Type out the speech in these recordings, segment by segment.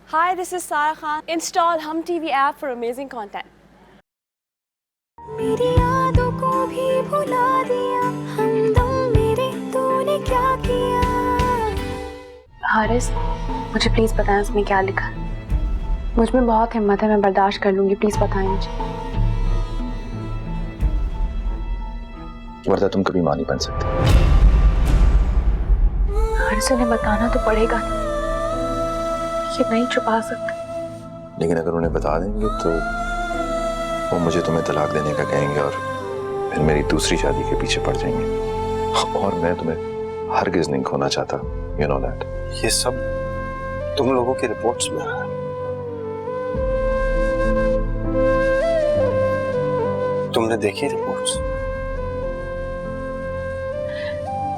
Hi, this is Sarah Khan. Install Hum TV app for amazing content. मेरी यादों को भी भुला दिया हमदम मेरे तूने क्या किया। हारिस, मुझे प्लीज बताएं उसमें क्या लिखा है। मुझ में बहुत हिम्मत है, मैं बर्दाश्त कर लूंगी, प्लीज बताएं मुझे। वर्दा तुम कभी मां नहीं बन सकती। हारिस, उन्हें बताना तो पड़ेगा, ये नहीं छुपा सकते। लेकिन अगर उन्हें बता देंगे तो वो मुझे तुम्हें तलाक देने का कहेंगे और फिर मेरी दूसरी शादी के पीछे पड़ जाएंगे। और मैं तुम्हें हरगिज नहीं खोना चाहता, यू नो दैट। ये सब तुम लोगों की रिपोर्ट्स में है। तुमने देखी रिपोर्ट्स?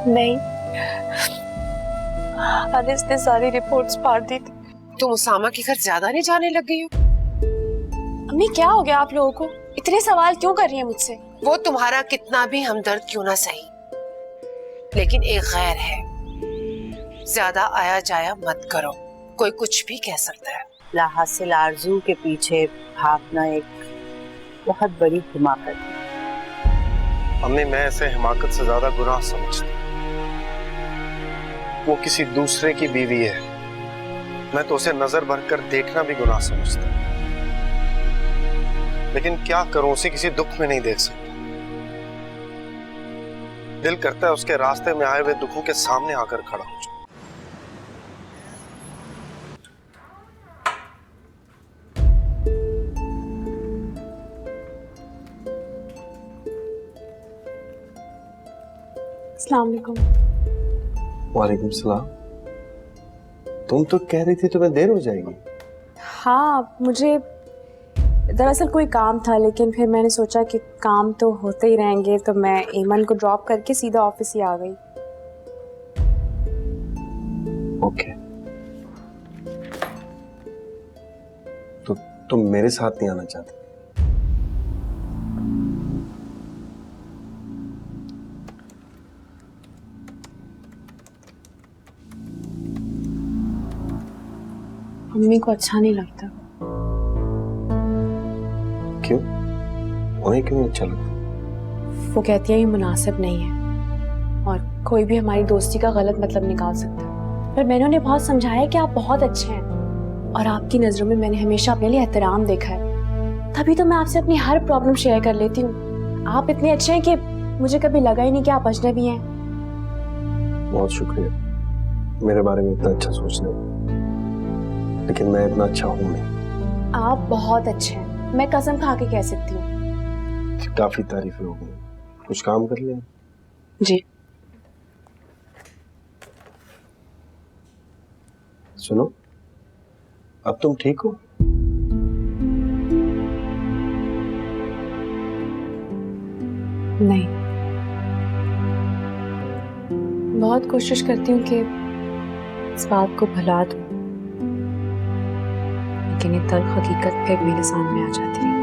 नहीं, हारिस ने सारी रिपोर्ट्स फाड़ दी थी। तुम उसामा के घर ज्यादा नहीं जाने लग गई हो? अम्मी, क्या हो गया आप लोगों को? इतने सवाल क्यों कर रही हैं मुझसे? वो तुम्हारा कितना भी हमदर्द क्यों ना सही, लेकिन एक गैर है, ज्यादा आया जाया मत करो, कोई कुछ भी कह सकता है। लाहासिल आरज़ू के पीछे भागना एक बहुत बड़ी हिमाकत है। अम्मी, मैं ऐसे हिमाकत से ज्यादा गुनाह समझती। वो किसी दूसरे की बीवी है, मैं तो उसे नजर भरकर देखना भी गुनाह समझता। लेकिन क्या करूं, उसे किसी दुख में नहीं देख सकता। दिल करता है उसके रास्ते में आए हुए दुखों के सामने आकर खड़ा हो जाऊं। अस्सलाम वालेकुम। वालेकुम सलाम। तुम तो कह रही थी तुम्हें देर हो जाएगी। हाँ, मुझे दरअसल कोई काम था, लेकिन फिर मैंने सोचा कि काम तो होते ही रहेंगे, तो मैं ईमन को ड्रॉप करके सीधा ऑफिस ही आ गई। ओके, तो तुम मेरे साथ नहीं आना चाहती? मम्मी को अच्छा नहीं लगता। क्यों? उन्हें क्यों नहीं अच्छा लगता? वो कहती है ये मुनासिब नहीं है और कोई भी हमारी दोस्ती का गलत मतलब निकाल सकता है। पर मैंने उन्हें बहुत समझाया कि आप बहुत अच्छे हैं और आपकी नज़रों में मैंने हमेशा अपने लिए एहतराम देखा है, तभी तो मैं आपसे अपनी हर प्रॉब्लम शेयर कर लेती हूँ। आप इतने अच्छे हैं कि मुझे कभी लगा ही नहीं कि आप अजनबी हैं। बहुत शुक्रिया मेरे बारे में इतना अच्छा सोचने, लेकिन मैं इतना अच्छा हूं नहीं। आप बहुत अच्छे हैं, मैं कसम खा के कह सकती हूँ। काफी तारीफें हो गई, कुछ काम कर लिया? जी। सुनो, अब तुम ठीक हो? नहीं, बहुत कोशिश करती हूँ कि इस बात को भुला दूँ, लेकिन ये तल्ख हकीकत फिर मेरे सामने आ जाती है।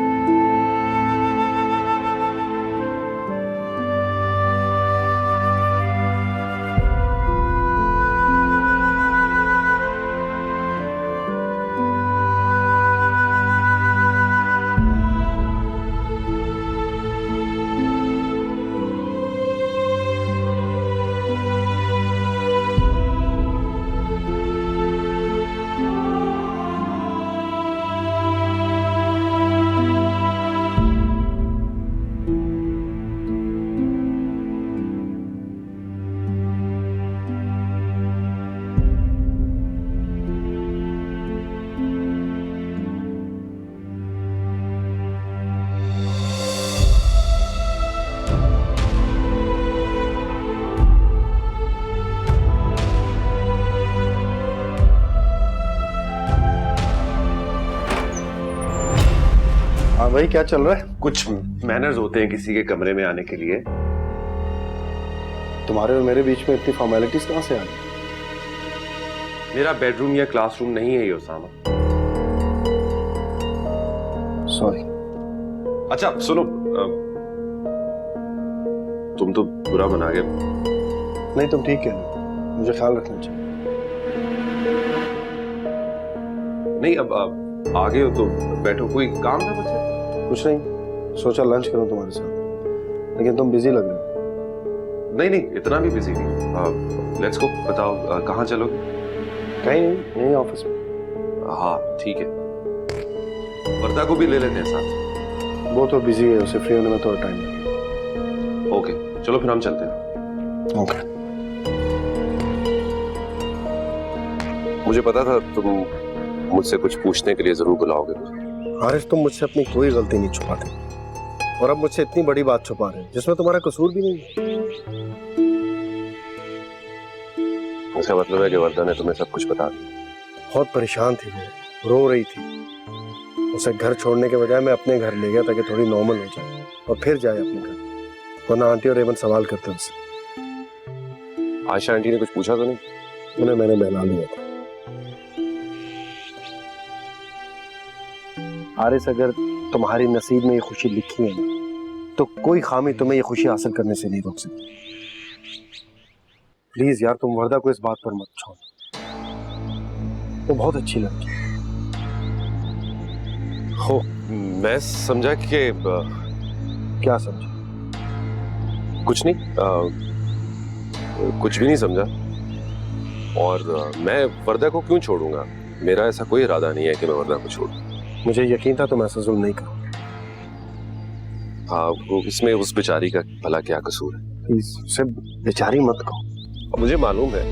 हाँ भाई, क्या चल रहा है? कुछ मैनर्स होते हैं किसी के कमरे में आने के लिए। तुम्हारे और मेरे बीच में इतनी फॉर्मेलिटीज कहाँ से आ गई? मेरा बेडरूम या क्लासरूम नहीं है ये उसामा। सॉरी। अच्छा सुनो, तुम तो बुरा बना गए। नहीं, तुम ठीक है, मुझे ख्याल रखना चाहिए। नहीं, अब आ गए हो तो बैठो। कोई काम था मुझसे? कुछ नहीं, सोचा लंच करूं तुम्हारे साथ, लेकिन तुम बिजी लग रहे हो। नहीं नहीं, इतना भी बिजी नहीं। Let's go. बताओ कहाँ चलोगे? कहीं नहीं, यहीं ऑफिस में। हाँ ठीक है, वर्दा को भी ले लेते हैं साथ। वो तो बिजी है, उसे फ्री होने में थोड़ा टाइम लगेगा। ओके चलो फिर हम चलते हैं। ओके। मुझे पता था तुम मुझसे कुछ पूछने के लिए जरूर बुलाओगे मुझे। हारिस, तुम मुझसे अपनी कोई गलती नहीं छुपाते, और अब मुझसे इतनी बड़ी बात छुपा रहे हैं जिसमें तुम्हारा कसूर भी नहीं है। इसका मतलब है कि वर्दा ने तुम्हें सब कुछ बता दिया? बहुत परेशान थी वो, रो रही थी। उसे घर छोड़ने के बजाय मैं अपने घर ले गया ताकि थोड़ी नॉर्मल हो जाए और फिर जाए अपने घर, वरना आंटी और रेवन सवाल करते उससे। आयशा आंटी ने कुछ पूछा तो नहीं? उन्हें मैंने बहला लिया था। हारिस, अगर तुम्हारी नसीब में ये खुशी लिखी है ना, तो कोई खामी तुम्हें ये खुशी हासिल करने से नहीं रोक सकती। प्लीज यार, तुम वर्दा को इस बात पर मत छोड़ो, वो बहुत अच्छी लड़की है। हो, मैं समझा कि क्या समझा? कुछ नहीं, कुछ भी नहीं समझा। और मैं वर्दा को क्यों छोड़ूंगा? मेरा ऐसा कोई इरादा नहीं है कि मैं वर्दा को छोड़ूं। मुझे यकीन था तुम ऐसा जुल्म नहीं करो। हाँ, वो इसमें उस बेचारी का भला क्या कसूर है? प्लीज उसे बेचारी मत कहो। मुझे मालूम है,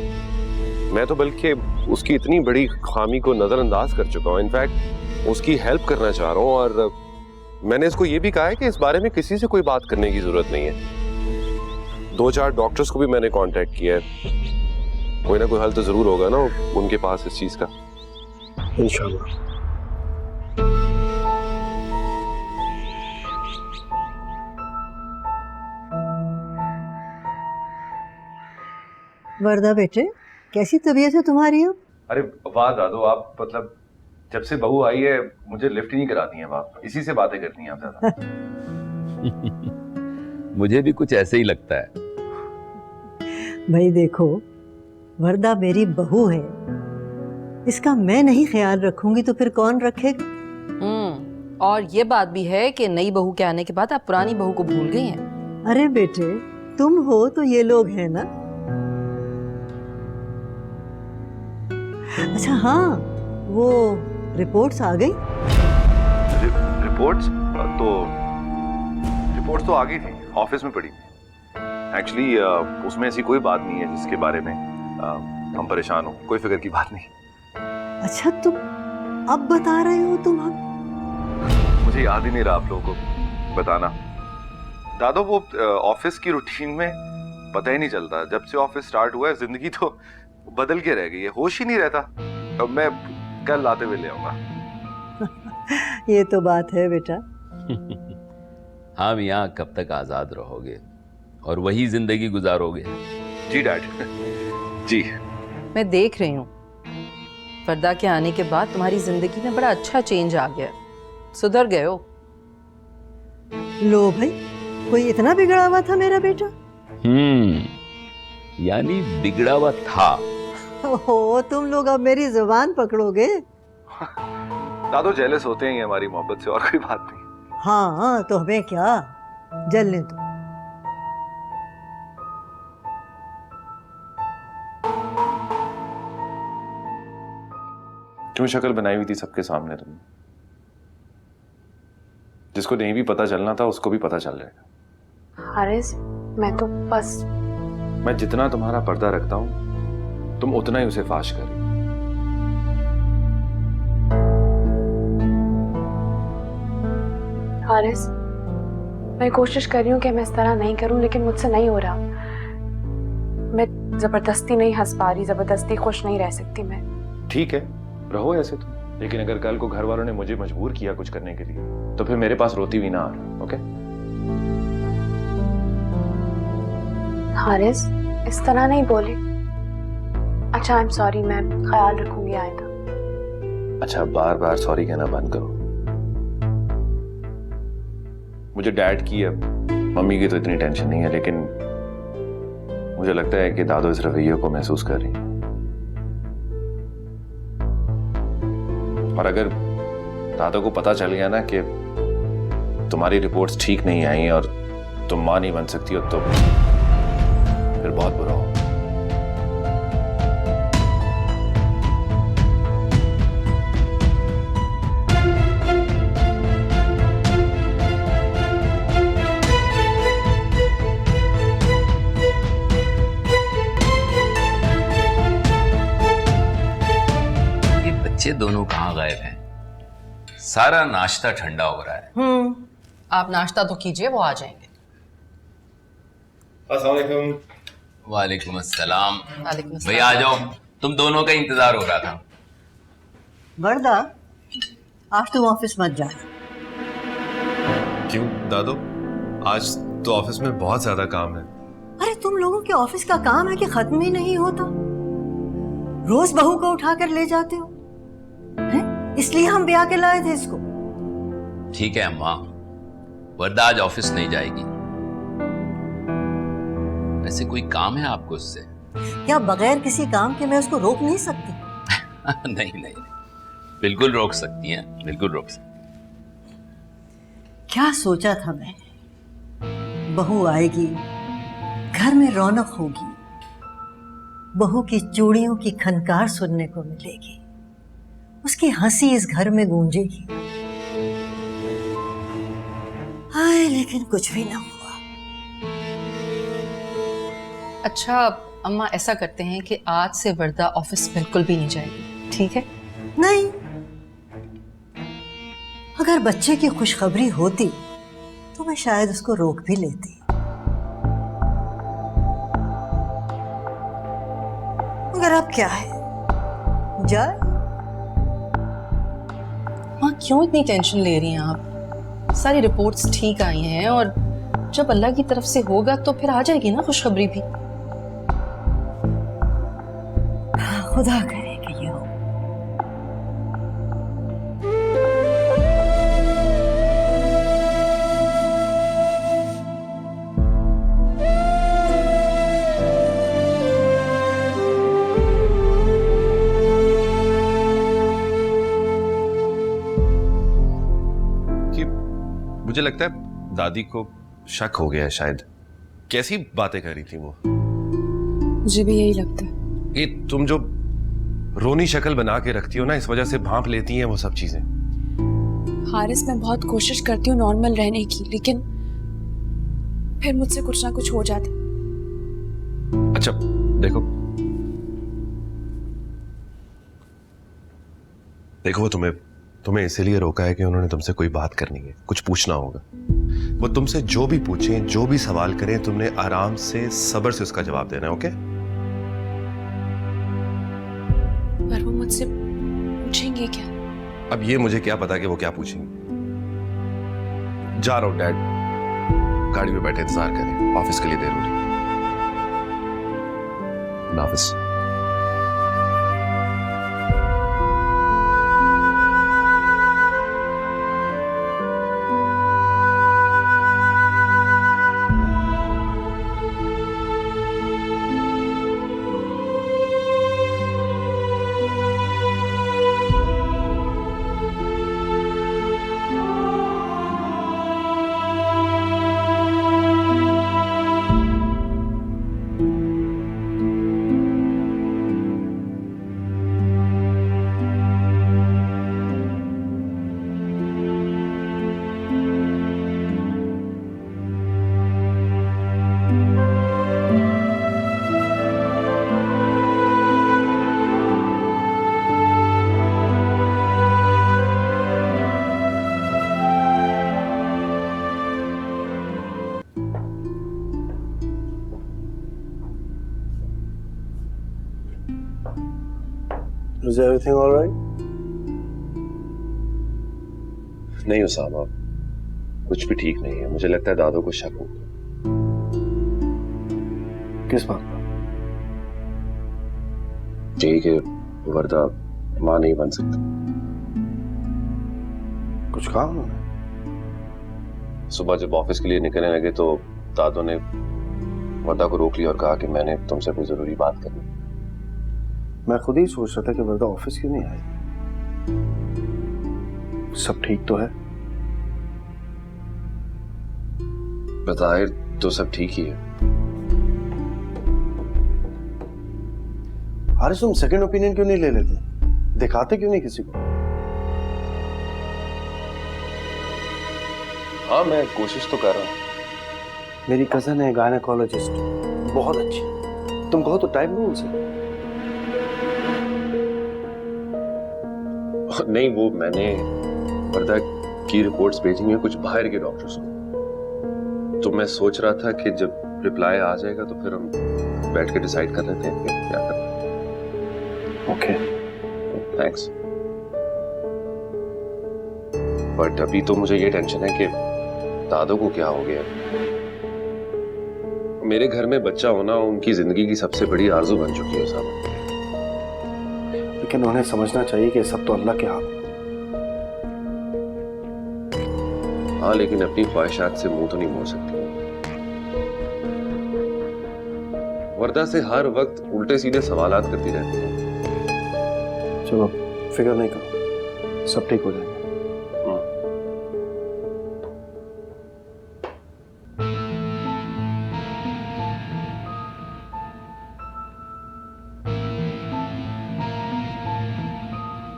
मैं तो बल्कि उसकी इतनी बड़ी खामी को नजरअंदाज कर चुका हूँ। इनफैक्ट उसकी हेल्प करना चाह रहा हूँ, और मैंने इसको ये भी कहा है कि इस बारे में किसी से कोई बात करने की जरूरत नहीं है। 2-4 डॉक्टर्स को भी मैंने कांटेक्ट किया है, कोई ना कोई हल तो जरूर होगा ना उनके पास इस चीज का। इंशाल्लाह। वर्दा बेटे, कैसी तबीयत है तुम्हारी अब? अरे वाह दादू, आप मतलब जब से बहू आई है मुझे लिफ्ट ही नहीं कराती हैं आप, इसी से बातें करती हैं आप ज्यादा। मुझे भी कुछ ऐसे ही लगता है। भाई देखो, वर्दा मेरी बहू है, इसका मैं नहीं ख्याल रखूंगी तो फिर कौन रखेगा? और ये बात भी है कि नई बहू के आने के बाद आप पुरानी बहू को भूल गई हैं। अरे बेटे, तुम हो तो ये लोग हैं ना। अच्छा हाँ, वो रिपोर्ट्स आ गई? रिपोर्ट्स तो आ गई थी, ऑफिस में पड़ी। एक्चुअली उसमें ऐसी कोई बात नहीं है जिसके बारे में हम परेशान हो, कोई फिक्र की बात नहीं। अच्छा, तुम अब बता रहे हो? तुम अब? मुझे याद ही नहीं रहा आप लोगों को बताना। दादो, वो ऑफिस की रूटीन में पता ही नहीं चलता। जब से ऑफिस स्टार्ट हुआ है जिंदगी तो बदल के रह गई है, होश ही नहीं रहता। अब मैं कल आते हुए ले आऊंगा। ये तो बात है बेटा। हम यहाँ कब तक आजाद रहोगे और वही जिंदगी गुजारोगे? जी डैड जी। मैं देख रही हूँ, वर्दा के आने के बाद तुम्हारी जिंदगी में बड़ा अच्छा चेंज आ गया, सुधर गए हो। लो भाई, कोई इतना बिगड़ा हुआ था मेरा बेटा? यानी बिगड़ा हुआ था। ओहो, तुम लोग अब मेरी जुबान पकड़ोगे? दादो जेलस होते हैं हमारी मोहब्बत से, और कोई बात नहीं। हाँ तो हमें क्या, जलने दो। क्यों शक्ल बनाई हुई थी सबके सामने तुमने? जिसको नहीं भी पता चलना था उसको भी पता चल जाएगा। हारिस, मैं तो बस, मैं जितना तुम्हारा पर्दा रखता हूं तुम उतना ही उसे फाश कर रही। हारिस, मैं कोशिश कर रही हूँ कि मैं इस तरह नहीं करूँ, लेकिन मुझसे नहीं हो रहा। मैं जबरदस्ती नहीं हंस पा रही, जबरदस्ती खुश नहीं रह सकती मैं। ठीक है, रहो ऐसे तुम, लेकिन अगर कल को घर वालों ने मुझे मजबूर किया कुछ करने के लिए तो फिर मेरे पास रोती हुई ना आना। ओके? हारिस, इस तरह नहीं बोले। अच्छा, आई एम सॉरी, मैं ख्याल रखूंगी आइंदा। अच्छा, बार बार सॉरी कहना बंद करो। मुझे डैड की अब मम्मी की तो इतनी टेंशन नहीं है, लेकिन मुझे लगता है कि दादो इस रवैये को महसूस कर रही है। और अगर दादा को पता चल गया ना कि तुम्हारी रिपोर्ट्स ठीक नहीं आई और तुम मां नहीं बन सकती हो तो फिर बहुत बुरा हो। बच्चे दोनों कहाँ गायब हैं? सारा नाश्ता ठंडा हो रहा है। आप नाश्ता तो कीजिए, वो आ जाएंगे। अस्सलाम वालेकुम। वालेकुम अस्सलाम। वालेकुम भाई आ जाओ, तुम दोनों का इंतजार हो रहा था। वरदा, आज तुम ऑफिस मत जा। क्यों दादो? आज तो ऑफिस में बहुत ज्यादा काम है। अरे तुम लोगों के ऑफिस का काम है कि खत्म ही नहीं होता। रोज बहू को उठाकर ले जाते हो, हैं? इसलिए हम ब्याह के लाए थे इसको। ठीक है अम्मा, वरदा आज ऑफिस नहीं जाएगी। वैसे कोई काम है आपको उससे? क्या बगैर किसी काम के मैं उसको रोक नहीं सकती? नहीं नहीं, बिल्कुल रोक सकती हैं, बिल्कुल रोक सकती। क्या सोचा था मैंने, बहू आएगी, घर में रौनक होगी, बहू की चूड़ियों की खनकार सुनने को मिलेगी, उसकी हंसी इस घर में गूंजेगी। हाय, लेकिन कुछ भी ना हुआ। अच्छा अम्मा, ऐसा करते हैं कि आज से वरदा ऑफिस बिल्कुल भी नहीं जाएगी, ठीक है? नहीं, अगर बच्चे की खुशखबरी होती तो मैं शायद उसको रोक भी लेती, मगर अब क्या है, जाए। माँ क्यों इतनी टेंशन ले रही हैं आप? सारी रिपोर्ट्स ठीक आई हैं और जब अल्लाह की तरफ से होगा तो फिर आ जाएगी ना खुशखबरी भी। खुदा करे कि ये हो। मुझे लगता है दादी को शक हो गया है शायद। कैसी बातें कर रही थी वो? मुझे भी यही लगता है। ये तुम जो रोनी शक्ल बना के रखती हो ना, इस वजह से भांप लेती हैं वो सब चीजें। हारिस, मैं बहुत कोशिश करती हूँ नॉर्मल रहने की, लेकिन फिर मुझसे कुछ ना कुछ हो जाता। अच्छा देखो वो तुम्हें इसीलिए रोका है कि उन्होंने तुमसे कोई बात करनी है, कुछ पूछना होगा। वो तुमसे जो भी पूछें, जो भी सवाल करें, तुमने आराम से सब्र से उसका जवाब देना है, ओके? पर वो मुझसे पूछेंगे क्या? अब ये मुझे क्या पता कि वो क्या पूछेंगे। जा रहा हूं डैड, गाड़ी में बैठे इंतजार करें, ऑफिस के लिए देर हो रही है। Nafis. Is everything all right? नहीं उसामा, कुछ भी ठीक नहीं है। मुझे लगता है दादो को शक हो। किस बात पर? ठीक है, वरदा मां नहीं बन सकती। कुछ कहा उन्होंने? सुबह जब ऑफिस के लिए निकलने लगे तो दादो ने वरदा को रोक लिया और कहा कि मैंने तुमसे कोई जरूरी बात करनी। मैं खुद ही सोच रहा था कि वरदा ऑफिस क्यों नहीं आई। सब ठीक तो है? बताए तो सब ठीक ही है। हारिस, तुम सेकंड ओपिनियन क्यों नहीं ले लेते? दिखाते क्यों नहीं किसी को? हाँ, मैं कोशिश तो कर रहा हूँ। मेरी कजन है गायनेकोलॉजिस्ट, बहुत अच्छी। तुम कहो तो टाइम लो उनसे। नहीं, वो मैंने वर्दा की रिपोर्ट्स भेजी हैं कुछ बाहर के डॉक्टर्स को, तो मैं सोच रहा था कि जब रिप्लाई आ जाएगा तो फिर हम बैठ के डिसाइड कर लेते हैं कि क्या करना है। Okay, thanks. बट अभी तो मुझे ये टेंशन है कि दादू को क्या हो गया। मेरे घर में बच्चा होना उनकी जिंदगी की सबसे बड़ी आरज़ू बन चुकी है साहब। लेकिन उन्हें समझना चाहिए कि सब तो अल्लाह के हाथ में। हाँ, लेकिन अपनी ख्वाहिशात से मुंह तो नहीं मोड़ सकती। वर्दा से हर वक्त उल्टे सीधे सवालात करती रहती है। चलो, फिक्र नहीं करो, सब ठीक हो जाएगा।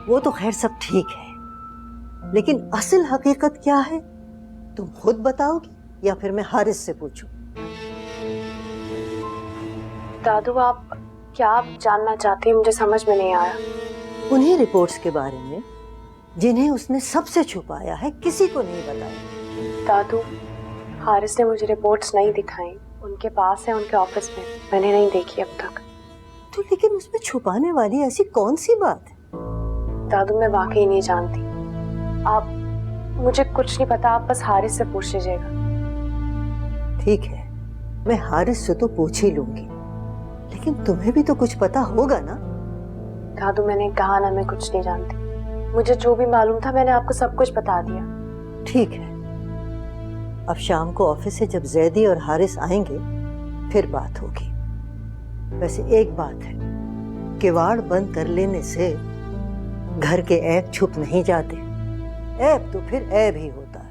वो तो खैर सब ठीक है, लेकिन असल हकीकत क्या है तुम खुद बताओगी या फिर मैं हारिस से पूछूं? दादू, आप क्या जानना चाहते हैं? मुझे समझ में नहीं आया। उन्हीं रिपोर्ट्स के बारे में जिन्हें उसने सबसे छुपाया है, किसी को नहीं बताया। दादू, हारिस ने मुझे रिपोर्ट्स नहीं दिखाई, उनके पास है, उनके ऑफिस में, मैंने नहीं देखी अब तक। तो लेकिन उसमें छुपाने वाली ऐसी कौन सी बात है? दादू, मैं वाकई नहीं जानती। आप, मुझे कुछ नहीं पता, आप बस हारिस से पूछ लीजिएगा। ठीक है, मैं हारिस से तो पूछ ही लूंगी, लेकिन तुम्हें भी तो कुछ पता होगा ना? दादू, मैंने कहा ना, मैं कुछ नहीं जानती। मुझे जो भी मालूम था मैंने आपको सब कुछ बता दिया। ठीक है, अब शाम को ऑफिस से जब जैदी और हारिस आएंगे फिर बात होगी। वैसे एक बात है, किवाड़ बंद कर लेने से घर के ऐब छुप नहीं जाते, ऐब तो फिर ऐब ही होता है।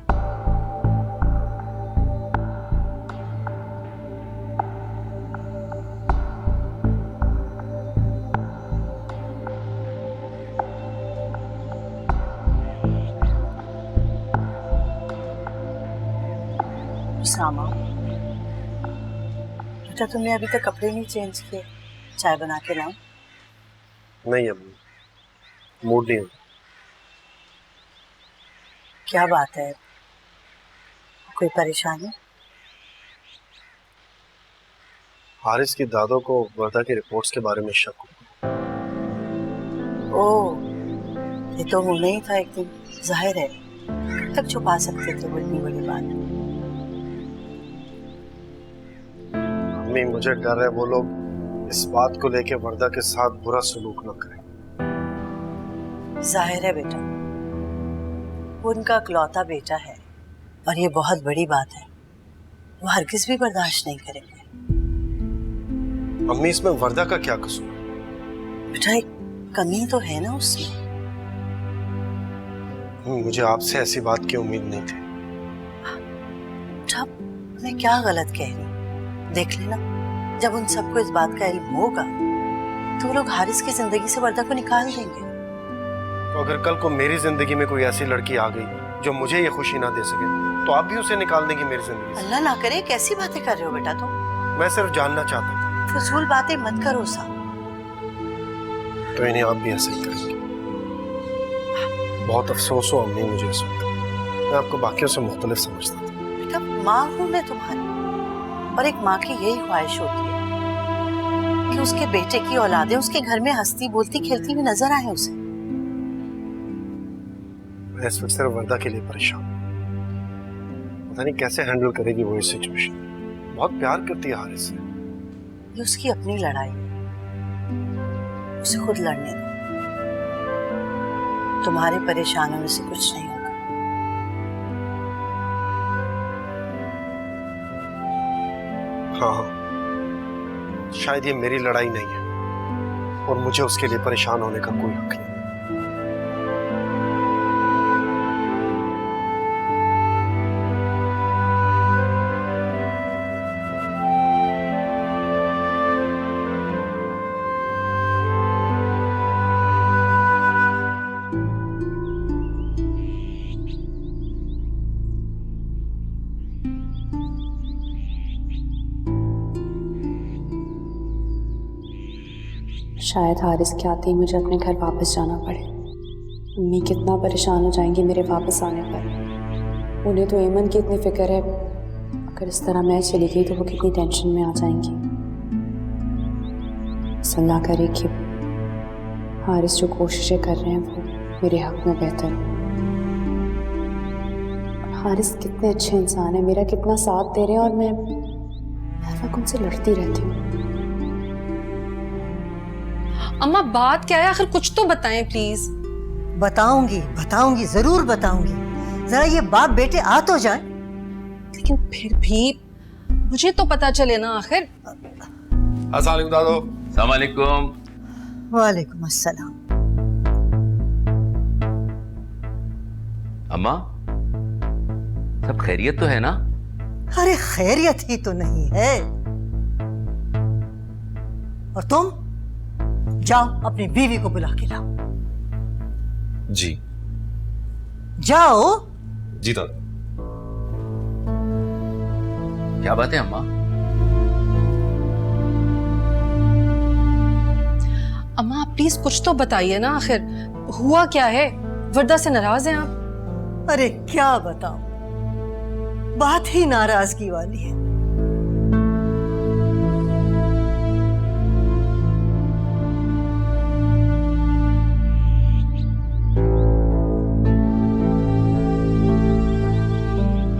उसामा, बेटा तुमने अभी तक कपड़े नहीं चेंज किए, चाय बना के लाऊं? नहीं अम्मी, मूड नहीं हो। क्या बात है, कोई परेशानी? हारिस की दादों को वर्दा की रिपोर्ट्स के बारे में शक हो। ओह, ये तो होना ही था एक दिन, जाहिर है। कब तक छुपा सकते थे वो इतनी बड़ी बात? अम्मी, मुझे डर है वो लोग इस बात को लेके वर्दा के साथ बुरा सलूक न करें। जाहिर है बेटा, वो उनका इकलौता बेटा है और ये बहुत बड़ी बात है, वो हरगिज भी बर्दाश्त नहीं करेंगे। अम्मी, इसमें वर्दा का क्या कसूर? बेटा एक कमी तो है ना उसमें। मुझे आपसे ऐसी बात की उम्मीद नहीं थी। बेटा, मैं क्या गलत कह रही हूँ? देख लेना, जब उन सबको इस बात का इल्म होगा तो वो लोग हारिस की जिंदगी से वर्दा को निकाल देंगे। तो अगर कल को मेरी जिंदगी में कोई ऐसी लड़की आ गई जो मुझे ये खुशी ना दे सके, तो आप भी उसे निकाल देंगी मेरी जिंदगी से? अल्लाह ना करे, कैसी बातें कर रहे हो बेटा तुम? मैं सिर्फ जानना चाहता था। फजूल बातें मत करो साहब। तो इन्हें आप भी ऐसे ही करेंगे? बहुत अफसोस हो अम्मी मुझे इस वक्त। मैं आपको बाकियों से मुख्तलिफ समझता था। बेटा माँ हूँ मैं तुम्हारी, और एक माँ की यही ख्वाहिश होती है कि उसके बेटे की औलादें उसके घर में हंसती बोलती खेलती हुई नजर आए उसे। मैं इस वक्त सिर्फ वर्दा के लिए परेशान हूं। पता नहीं कैसे हैंडल करेगी वो इस सिचुएशन। बहुत प्यार करती है हारिस से। ये उसकी अपनी लड़ाई है, उसे खुद लड़ने दो। तुम्हारे परेशान होने से कुछ नहीं होगा। हाँ, शायद ये मेरी लड़ाई नहीं है और मुझे उसके लिए परेशान होने का कोई हक नहीं। शायद हारिस के आते ही मुझे अपने घर वापस जाना पड़े। मम्मी कितना परेशान हो जाएंगी मेरे वापस आने पर। उन्हें तो एमन की इतनी फिक्र है, अगर इस तरह मैं चली गई तो वो कितनी टेंशन में आ जाएंगी। अल्लाह करे कि हारिस जो कोशिशें कर रहे हैं वो मेरे हक में बेहतर हो। हारिस कितने अच्छे इंसान है, मेरा कितना साथ दे रहे हैं, और मैं हर वक्त उनसे लड़ती रहती हूँ। अम्मा बात क्या है, आखिर कुछ तो बताएं प्लीज। बताऊंगी बताऊंगी जरूर बताऊंगी, जरा ये बाप बेटे आ तो जाए। लेकिन फिर भी मुझे तो पता चले ना आखिर। अस्सलाम वालेकुम दादो। अस्सलाम वालेकुम। वालेकुम अस्सलाम। अम्मा सब खैरियत तो है ना? अरे खैरियत ही तो नहीं है। और तुम जाओ अपनी बीवी को बुला के लाओ। जी जाओ। जी दादो। क्या बात है अम्मा? अम्मा आप प्लीज कुछ तो बताइए ना, आखिर हुआ क्या है? वर्दा से नाराज हैं आप? अरे क्या बताऊं, बात ही नाराजगी वाली है।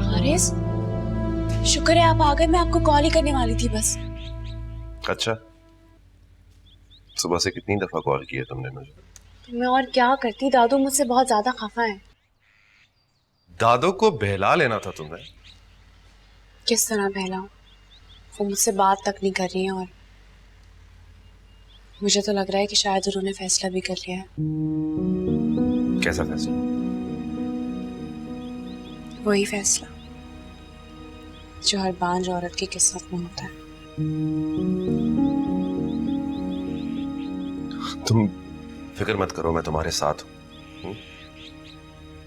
हारिस, शुक्र है आप आ गए, मैं आपको कॉल ही करने वाली थी बस। अच्छा, सुबह से कितनी दफा कॉल किया तुमने मुझे? मैं और क्या करती, दादू मुझसे बहुत ज्यादा खफा है। दादो को बहला लेना था तुम्हें। किस तरह बहलाऊं? वो मुझसे बात तक नहीं कर रही है, और मुझे तो लग रहा है कि शायद उन्होंने फैसला भी कर लिया है। कैसा फैसला? वही फैसला जो हर बांझ औरत की किस्मत में होता है। तुम फिक्र मत करो, मैं तुम्हारे साथ हूं।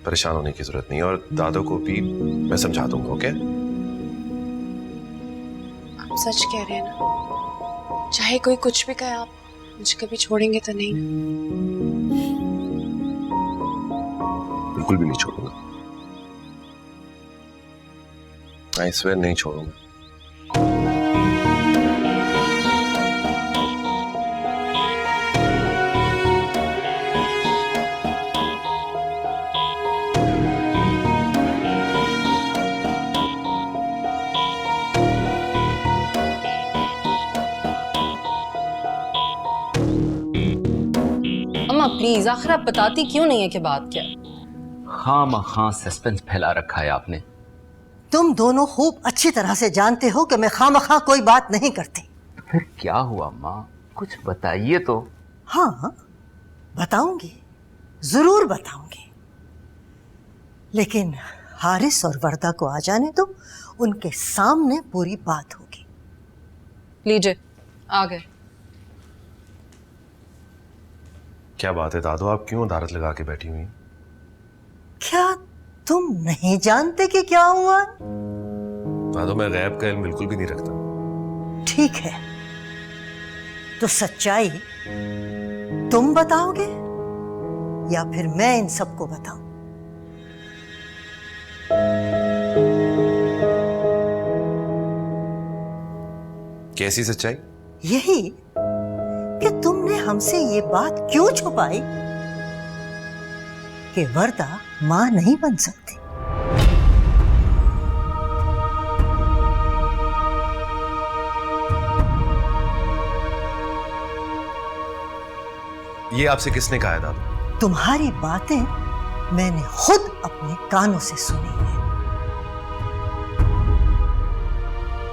परेशान होने की जरूरत नहीं, और दादो को भी मैं समझा दूंगा। ओके? आप सच कह रहे हैं ना? चाहे कोई कुछ भी कहे, आप मुझे कभी छोड़ेंगे तो नहीं? बिल्कुल भी नहीं छोड़ूंगा। आई स्वेयर नहीं छोड़ूंगा। अम्मा प्लीज आखिर आप बताती क्यों नहीं है कि बात क्या है? खामखा सस्पेंस फैला रखा है आपने। तुम दोनों खूब अच्छी तरह से जानते हो कि मैं खामखा कोई बात नहीं करती। फिर क्या हुआ अम्मा, कुछ बताइए तो। हाँ बताऊंगी, जरूर बताऊंगी, लेकिन हारिस और वर्दा को आ जाने दो, उनके सामने पूरी बात होगी। लीजिए आ गए। क्या बात है दादो, आप क्यों अदालत लगा के बैठी हुई? क्या तुम नहीं जानते कि क्या हुआ? दादो मैं गैब का इल्म बिल्कुल भी नहीं रखता। ठीक है, तो सच्चाई तुम बताओगे या फिर मैं इन सबको बताऊं? कैसी सच्चाई? यही कि तुमने हमसे ये बात क्यों छुपाई कि वर्दा मां नहीं बन सकती। ये आपसे किसने कहा है दादो? तुम्हारी बातें मैंने खुद अपने कानों से सुनी है,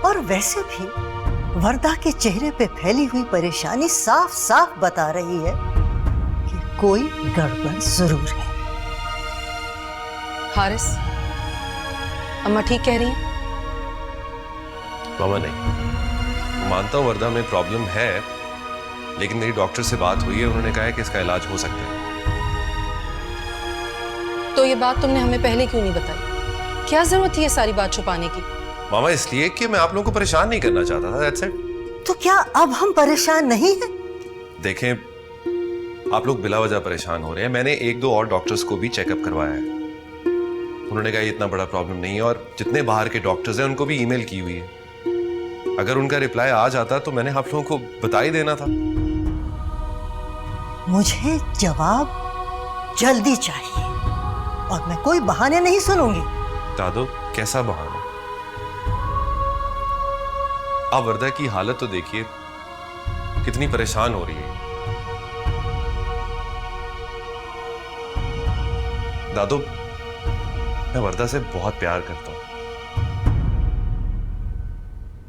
और वैसे भी वर्दा के चेहरे पे फैली हुई परेशानी साफ साफ बता रही है कि कोई गड़बड़ जरूर है। हारिस, अम्मा ठीक कह रही हैं? मामा नहीं, मानता हूं वर्दा में प्रॉब्लम है, लेकिन मेरी डॉक्टर से बात हुई है, उन्होंने कहा है कि इसका इलाज हो सकता है। तो ये बात तुमने हमें पहले क्यों नहीं बताई? क्या जरूरत थी ये सारी बात छुपाने की? मामा इसलिए कि मैं आप लोगों को परेशान नहीं करना चाहता था। That's it. तो क्या अब हम परेशान नहीं हैं? देखें, आप लोग बिला वजह परेशान हो रहे हैं। मैंने 1-2 और डॉक्टर्स को भी चेकअप करवाया है। उन्होंने कहा ये इतना बड़ा प्रॉब्लम नहीं है, और जितने बाहर के डॉक्टर्स हैं उनको भी ईमेल की हुई है। अगर उनका रिप्लाई आ जाता तो मैंने आप लोगों को बता ही देना था। मुझे जवाब जल्दी चाहिए और मैं कोई बहाने नहीं सुनूंगी। दादो, कैसा बहाना? आप वर्दा की हालत तो देखिए, कितनी परेशान हो रही है। दादो, मैं वर्दा से बहुत प्यार करता हूं,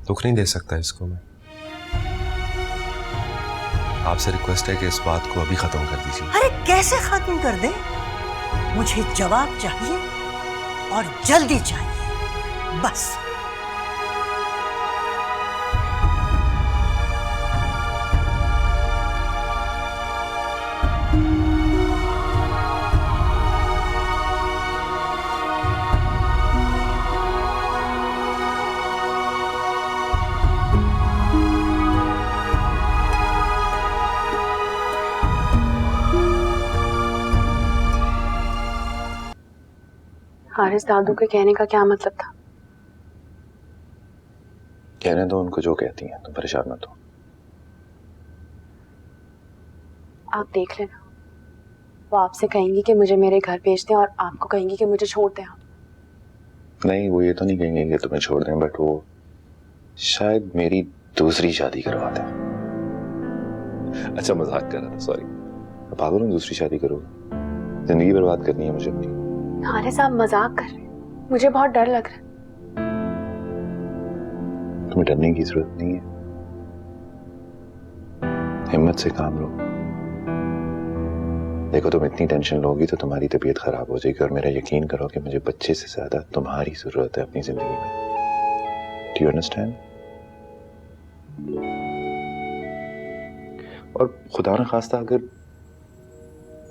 दुख नहीं दे सकता इसको मैं। आपसे रिक्वेस्ट है कि इस बात को अभी खत्म कर दीजिए। अरे कैसे खत्म कर दे? मुझे जवाब चाहिए और जल्दी चाहिए, बस। हारिस, दादू के कहने का क्या मतलब था? कहने दो उनको जो कहती हैं, तुम परेशान मत हो। आप देख लेना, वो आपसे कहेंगी कि मुझे मेरे घर भेज दें और आपको कहेंगी कि मुझे छोड़ दें। आप नहीं, वो ये तो नहीं कहेंगे कि तुम्हें छोड़ दें, बट वो शायद मेरी दूसरी शादी करवा दें। अच्छा, मजाक कर रहा था, सॉरी। पागल हूँ, दूसरी शादी करोगे? जिंदगी बर्बाद करनी है मुझे अपनी। हारिस, आप मजाक कर रहे हैं, मुझे बहुत डर लग रहा है। तुम्हें डरने की जरूरत नहीं है, हिम्मत से काम लो। देखो, तुम इतनी टेंशन लोगी तो तुम्हारी तबीयत खराब हो जाएगी, और मेरा यकीन करो कि मुझे बच्चे से ज्यादा तुम्हारी जरूरत है अपनी जिंदगी में। Do you understand? और खुदा न खास्ता अगर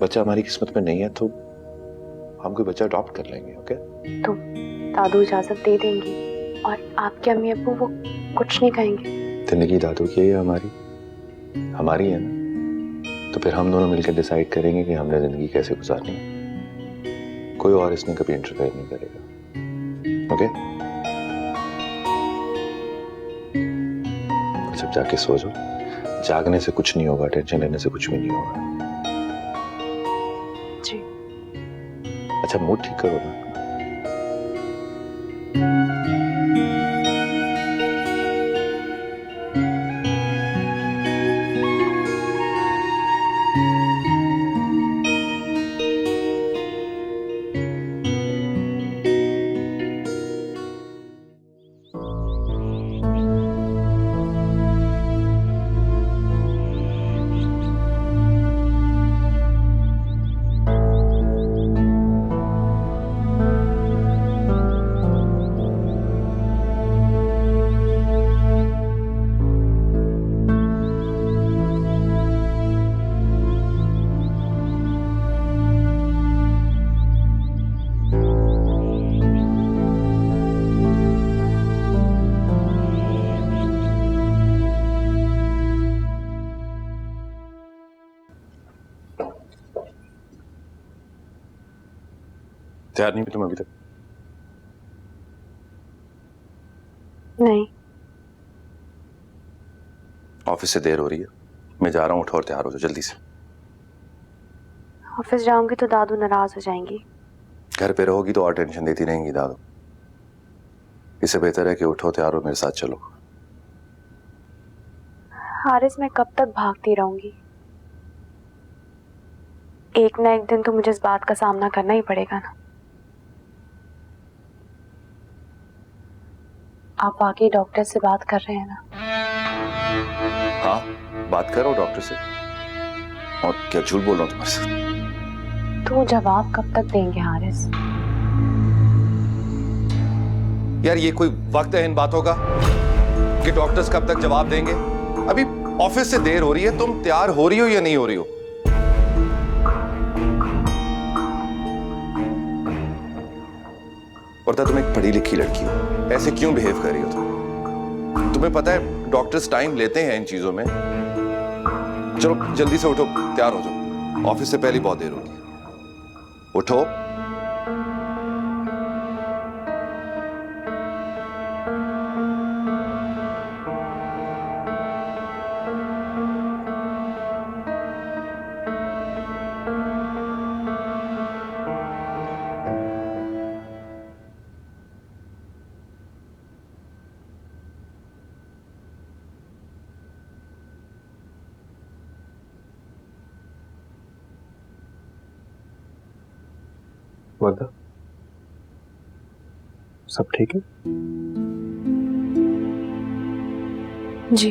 बच्चा हमारी किस्मत में नहीं है तो हम कोई बच्चा अडॉप्ट कर लेंगे, ओके? तो दादू इजाजत दे देंगी और आपके अम्मी अब्बू वो कुछ नहीं कहेंगे? जिंदगी दादू की है या हमारी है ना, तो फिर हम दोनों मिलकर डिसाइड करेंगे कि हमने जिंदगी कैसे गुजारनी है। कोई और इसमें कभी इंटरफेयर नहीं करेगा, ओके? सब जाके सो जाओ, जागने से कुछ नहीं होगा, टेंशन लेने से कुछ भी नहीं होगा। जी। अच्छा, मूड ठीक करो ना। तैयार नहीं हुई तुम अभी तक? नहीं। ऑफिस से देर हो रही है, मैं जा रहा हूँ, उठो और तैयार हो जाओ जल्दी से। ऑफिस जाऊंगी तो दादू नाराज हो जाएंगी। घर पे रहोगी तो और टेंशन देती रहेंगी दादू। इससे बेहतर है कि उठो, तैयार हो, मेरे साथ चलो। हारिस, मैं कब तक भागती रहूंगी? एक ना एक दिन तो मुझे इस बात का सामना करना ही पड़ेगा ना। आप वाकई डॉक्टर से बात कर रहे हैं ना? हाँ, बात करो डॉक्टर से। और क्या झूठ बोल रहा हूँ तुम्हारे साथ? तो जवाब कब तक देंगे हारिस? यार, ये कोई वक्त है इन बातों का कि डॉक्टर्स कब तक जवाब देंगे? अभी ऑफिस से देर हो रही है, तुम तैयार हो रही हो या नहीं हो रही हो? और तुम एक पढ़ी लिखी लड़की हो, ऐसे क्यों बिहेव कर रही हो तुम? तुम्हें पता है डॉक्टर्स टाइम लेते हैं इन चीजों में। चलो जल्दी से उठो, तैयार हो जाओ, ऑफिस से पहले बहुत देर होगी। उठो। वर्दा, सब ठीक है? जी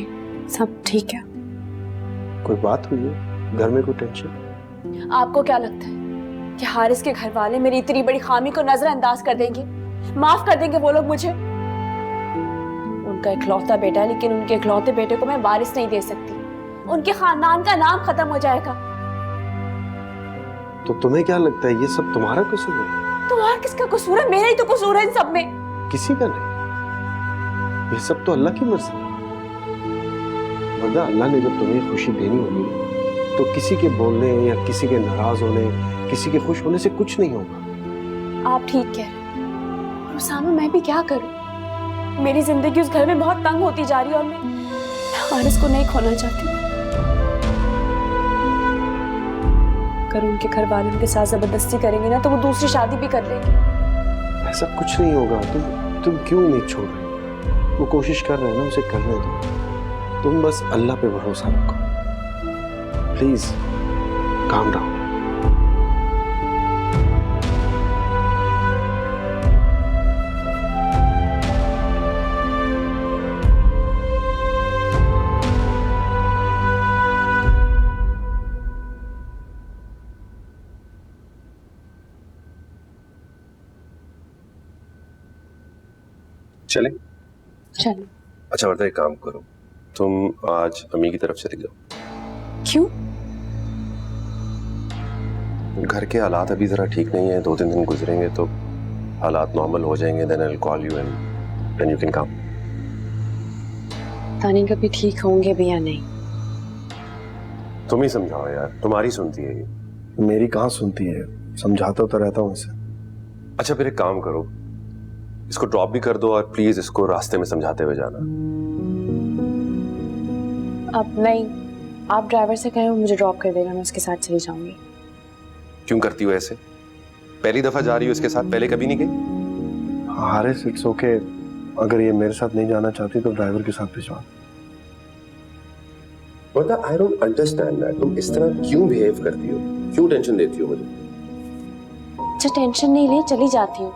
सब ठीक है। कोई बात हुई है? घर में कोई टेंशन? आपको क्या लगता है कि हारिस के घर वाले मेरी इतनी बड़ी खामी को नजरअंदाज कर देंगे, माफ कर देंगे वो लोग मुझे? उनका इकलौता बेटा है, लेकिन उनके इकलौते बेटे को मैं वारिस नहीं दे सकती। उनके खानदान का नाम खत्म हो जाएगा। तो तुम्हें क्या लगता है ये सब तुम्हारा कसूर है? तो और किसका कसूर है? मेरा ही तो कसूर है इन सब में। किसी का नहीं, ये सब तो अल्लाह की मर्जी है। वरना अल्लाह ने जब तुम्हें खुशी देनी होगी तो किसी के बोलने या किसी के नाराज होने, किसी के खुश होने से कुछ नहीं होगा। आप ठीक कह रहे हैं। और उसामा, मैं भी क्या करूं? मेरी जिंदगी उस घर में बहुत तंग होती जा रही है और मैं हारिस को नहीं खोना चाहती। अगर उनके घर वाले उनके साथ जबरदस्ती करेंगे ना तो वो दूसरी शादी भी कर लेंगे। ऐसा कुछ नहीं होगा। तुम क्यों नहीं छोड़ रहे? वो कोशिश कर रहे हैं ना, उसे करने दो। तुम बस अल्लाह पे भरोसा रखो। Please calm down. चले? चलो। अच्छा वर्दा, एक काम करो, तुम आज अम्मी की तरफ चले जाओ। क्यों? घर के हालात अभी जरा ठीक नहीं है, 2-3 दिन गुजरेंगे तो हालात नॉर्मल हो जाएंगे। Then I will call you and then you can come. Tani कभी ठीक होंगे भी या नहीं? तुम ही समझाओ यार, तुम्हारी सुनती है ये। मेरी कहाँ सुनती है, समझाता तो रहता हूँ इसे। अच्छा फिर एक काम करो, इसको ड्रॉप भी कर दो और प्लीज इसको रास्ते में समझाते हुए जाना। अब नहीं, आप ड्राइवर से कहें वो मुझे ड्रॉप कर देगा, मैं उसके साथ चली जाऊंगी। क्यों करती हो ऐसे? पहली दफा जा रही हो इसके साथ, पहले कभी नहीं गई? Haris, it's okay. अगर ये मेरे साथ नहीं जाना चाहती तो ड्राइवर के साथ भिजवा। वर्दा, आई डोंट अंडरस्टैंड दैट। तुम इस तरह क्यों बिहेव करती हो? क्यों टेंशन देती हो मुझे? अच्छा टेंशन नहीं ले, चली जाती हूँ।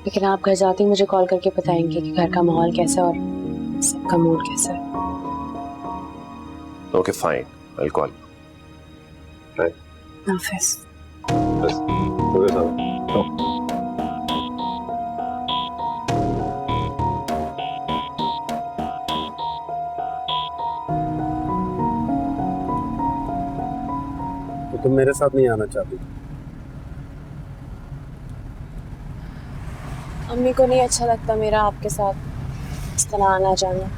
लेकिन आप घर जाती मुझे कॉल करके बताएंगे कि घर का माहौल कैसा है और सबका मूड कैसा है। Okay fine, I will call you. Right, हाफिज। बस तो ये सब। तो तुम मेरे साथ नहीं आना चाहती? अम्मी को नहीं अच्छा लगता मेरा आपके साथ इस तरह आना जाना।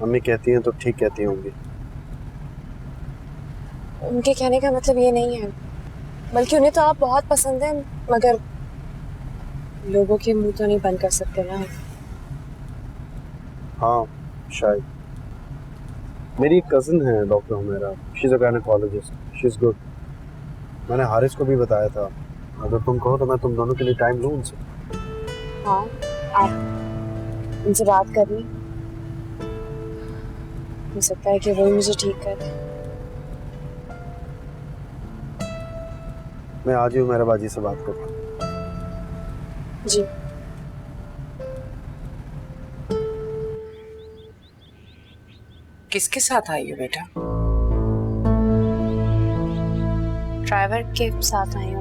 अम्मी कहती हैं तो ठीक कहती होंगी। उनके कहने का मतलब ये नहीं है, बल्कि उन्हें तो आप बहुत पसंद हैं, मगर लोगों के मुंह तो नहीं बंद कर सकते ना। हाँ शायद। मेरी एक कजिन है doctor Humaira, she is a gynaecologist, she is good. मैंने हारिस को भी बताया था, अगर तुम कहो तो मैं तुम दोनों के लिए टाइम लूं उनसे। हाँ, आप उनसे बात कर ली, हो सकता है कि वो मुझे ठीक कर दे। मैं आज ही हुमैरा बाजी से बात करूँ। जी। किसके साथ आई हो बेटा? ड्राइवर के साथ आई हूँ।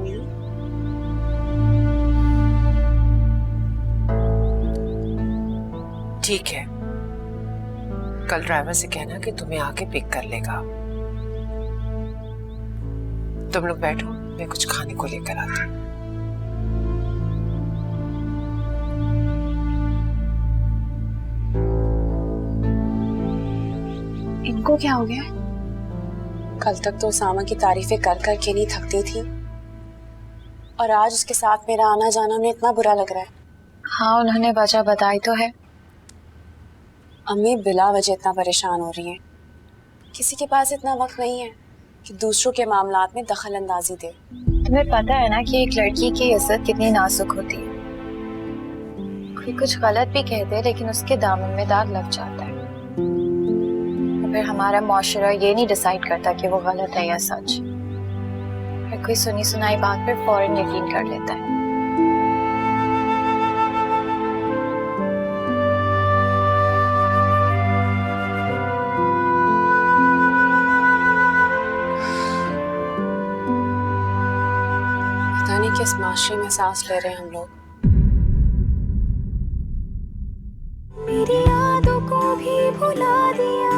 ठीक है, कल ड्राइवर से कहना कि तुम्हें आके पिक कर लेगा। तुम लोग बैठो, मैं कुछ खाने को लेकर आती हूँ। इनको क्या हो गया? कल तक तो उसामा की तारीफें कर कर के नहीं थकती थी, और आज उसके साथ मेरा आना जाना उन्हें इतना बुरा लग रहा है। हाँ, उन्होंने वजह बताई तो है। अम्मी बिला वजह इतना परेशान हो रही हैं। किसी के पास इतना वक्त नहीं है कि दूसरों के मामलात में दखल अंदाजी दे। तुम्हें पता है ना कि एक लड़की की इज्जत कितनी नाजुक होती है। कोई कुछ गलत भी कह दे लेकिन उसके दामन में दाग लग जाता है। और फिर हमारा मुआशरा ये नहीं डिसाइड करता कि वो गलत है या सच। फिर कोई सुनी सुनाई बात पर फौरन यकीन कर लेता है। पता नहीं किस माशरे में सांस ले रहे हैं हम लोग। मेरी यादों को भी भुला दिया